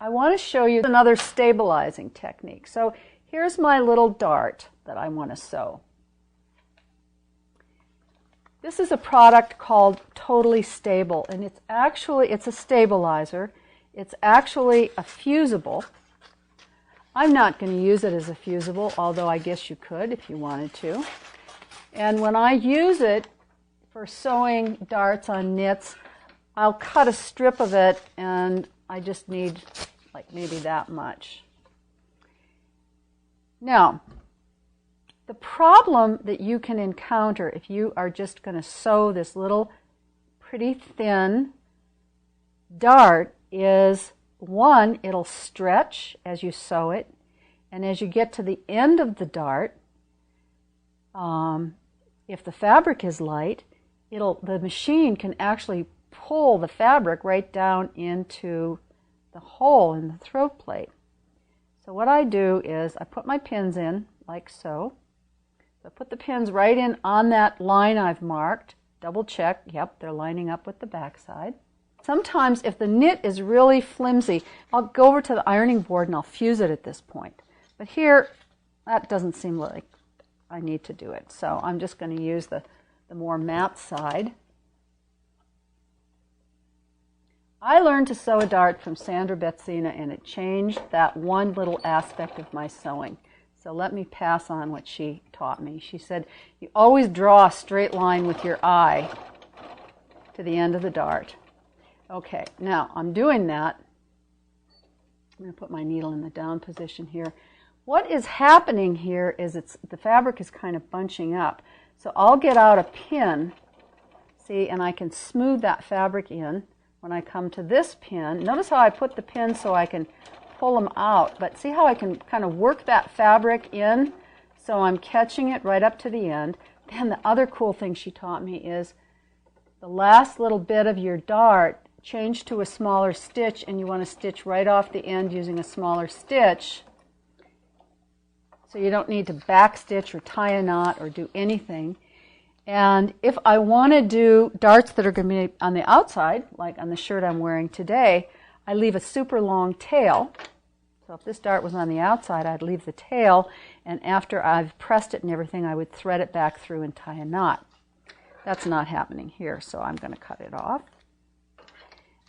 I want to show you another stabilizing technique. So here's my little dart that I want to sew. This is a product called Totally Stable, and it's a stabilizer. It's actually a fusible. I'm not going to use it as a fusible, although I guess you could if you wanted to. And when I use it for sewing darts on knits, I'll cut a strip of it, and I just need like maybe that much. Now, the problem that you can encounter if you are just going to sew this little pretty thin dart is, one, it'll stretch as you sew it, and as you get to the end of the dart, if the fabric is light, the machine can actually pull the fabric right down into the hole in the throat plate. So what I do is I put my pins in like so. So I put the pins right in on that line I've marked, double check, yep, they're lining up with the back side. Sometimes if the knit is really flimsy, I'll go over to the ironing board and I'll fuse it at this point. But here, that doesn't seem like I need to do it. So I'm just going to use the more matte side. I learned to sew a dart from Sandra Betsina, and it changed that one little aspect of my sewing. So let me pass on what she taught me. She said, you always draw a straight line with your eye to the end of the dart. Okay, now I'm doing that. I'm going to put my needle in the down position here. What is happening here is the fabric is kind of bunching up. So I'll get out a pin, see, and I can smooth that fabric in. When I come to this pin, notice how I put the pin so I can pull them out, but see how I can kind of work that fabric in so I'm catching it right up to the end. Then the other cool thing she taught me is the last little bit of your dart, change to a smaller stitch, and you want to stitch right off the end using a smaller stitch, so you don't need to back stitch or tie a knot or do anything. And if I want to do darts that are going to be on the outside, like on the shirt I'm wearing today, I leave a super long tail. So if this dart was on the outside, I'd leave the tail, and after I've pressed it and everything, I would thread it back through and tie a knot. That's not happening here, so I'm going to cut it off.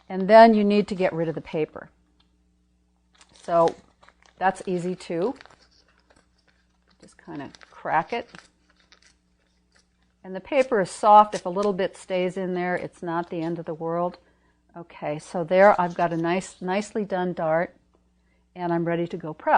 And then you need to get rid of the paper. So that's easy too. Just kind of crack it. And the paper is soft. If a little bit stays in there, it's not the end of the world. Okay, so there I've got a nicely done dart, and I'm ready to go prep.